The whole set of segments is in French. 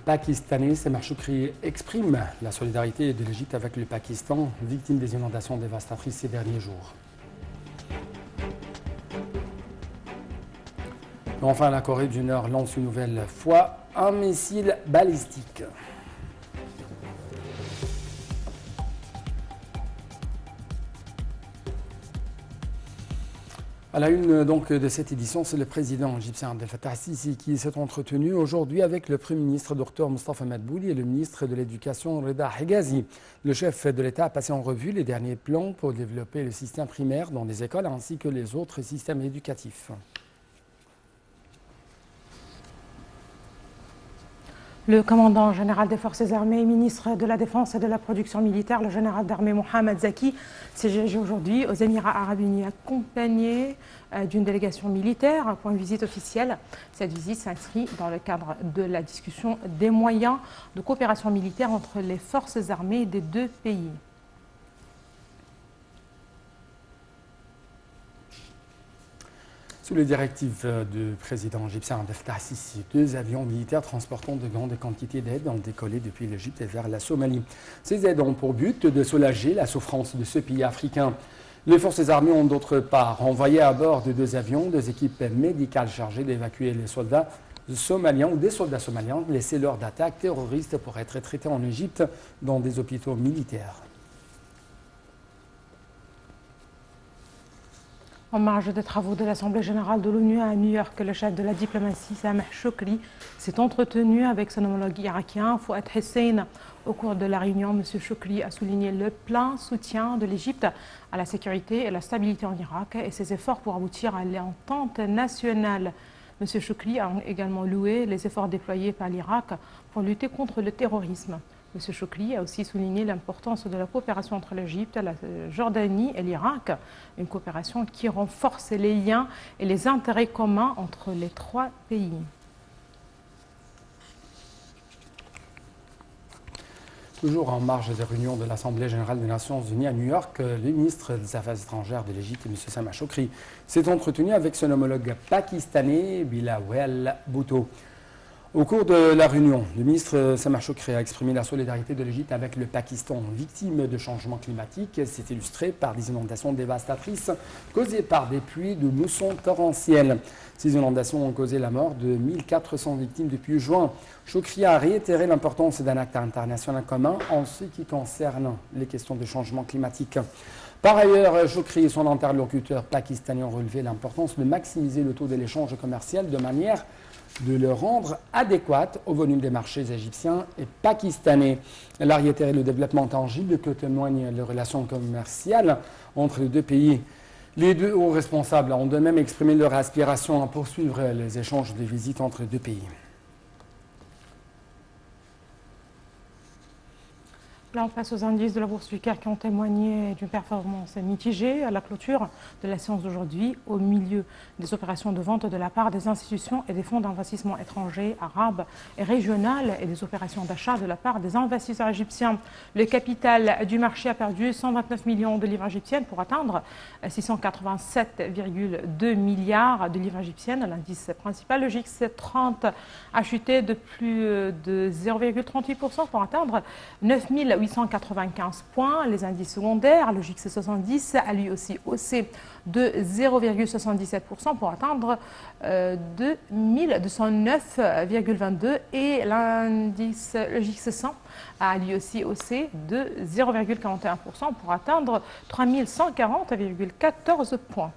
pakistanais, Sameh Choukri exprime la solidarité de l'Égypte avec le Pakistan, victime des inondations dévastatrices ces derniers jours. Enfin, la Corée du Nord lance une nouvelle fois un missile balistique. À la une donc, de cette édition, c'est le président égyptien Abdel Fattah al-Sisi qui s'est entretenu aujourd'hui avec le Premier ministre Dr Moustapha Madbouli et le ministre de l'Éducation Reda Hegazi. Le chef de l'État a passé en revue les derniers plans pour développer le système primaire dans les écoles ainsi que les autres systèmes éducatifs. Le commandant général des forces armées, ministre de la Défense et de la production militaire, le général d'armée Mohamed Zaki, s'est dirigé aujourd'hui aux Émirats arabes unis accompagné d'une délégation militaire pour une visite officielle. Cette visite s'inscrit dans le cadre de la discussion des moyens de coopération militaire entre les forces armées des deux pays. Sous les directives du président égyptien Abdel Fattah al-Sisi, 2 avions militaires transportant de grandes quantités d'aide ont décollé depuis l'Égypte vers la Somalie. Ces aides ont pour but de soulager la souffrance de ce pays africain. Les forces armées ont d'autre part envoyé à bord de 2 avions 2 équipes médicales chargées d'évacuer les soldats somaliens ou des soldats somaliens laissés lors d'attaques terroristes pour être traités en Égypte dans des hôpitaux militaires. En marge des travaux de l'Assemblée générale de l'ONU à New York, le chef de la diplomatie, Sameh Choukri, s'est entretenu avec son homologue irakien, Fouad Hussein. Au cours de la réunion, M. Choukri a souligné le plein soutien de l'Égypte à la sécurité et la stabilité en Irak et ses efforts pour aboutir à l'entente nationale. M. Choukri a également loué les efforts déployés par l'Irak pour lutter contre le terrorisme. M. Choukri a aussi souligné l'importance de la coopération entre l'Égypte, la Jordanie et l'Irak, une coopération qui renforce les liens et les intérêts communs entre les 3 pays. Toujours en marge des réunions de l'Assemblée générale des Nations unies à New York, le ministre des Affaires étrangères de l'Égypte, M. Sameh Choukri, s'est entretenu avec son homologue pakistanais, Bilawal Bhutto. Au cours de la réunion, le ministre Sameh Choukri a exprimé la solidarité de l'Égypte avec le Pakistan, victime de changements climatiques. C'est illustré par des inondations dévastatrices causées par des pluies de mousson torrentielles. Ces inondations ont causé la mort de 1400 victimes depuis juin. Choukri a réitéré l'importance d'un acte international commun en ce qui concerne les questions de changement climatique. Par ailleurs, Choukri et son interlocuteur pakistanais ont relevé l'importance de maximiser le taux de l'échange commercial de manière de le rendre adéquat au volume des marchés égyptiens et pakistanais. Elle a réitéré le développement tangible que témoignent les relations commerciales entre les 2 pays. Les 2 hauts responsables ont de même exprimé leur aspiration à poursuivre les échanges de visites entre les 2 pays. Là, on passe aux indices de la bourse du CAC qui ont témoigné d'une performance mitigée à la clôture de la séance d'aujourd'hui, au milieu des opérations de vente de la part des institutions et des fonds d'investissement étrangers, arabes et régionaux et des opérations d'achat de la part des investisseurs égyptiens. Le capital du marché a perdu 129 millions de livres égyptiennes pour atteindre 687,2 milliards de livres égyptiennes. L'indice principal, le JX 30, a chuté de plus de 0,38% pour atteindre 9 895 points. Les indices secondaires, le JX 70 a lui aussi haussé de 0,77% pour atteindre 2209,22 et l'indice, le JX 100 a lui aussi haussé de 0,41% pour atteindre 3140,14 points.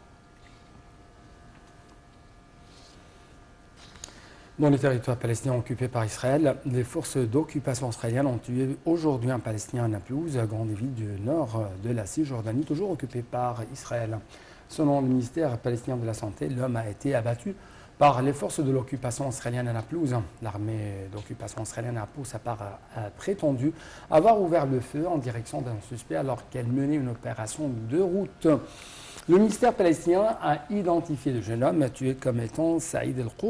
Dans les territoires palestiniens occupés par Israël, les forces d'occupation israéliennes ont tué aujourd'hui un Palestinien à Naplouse, grande ville du nord de la Cisjordanie, toujours occupée par Israël. Selon le ministère palestinien de la Santé, l'homme a été abattu par les forces de l'occupation israélienne à Naplouse. L'armée d'occupation israélienne à Naplouse a prétendu avoir ouvert le feu en direction d'un suspect alors qu'elle menait une opération de route. Le ministère palestinien a identifié le jeune homme tué comme étant Saïd El-Qour.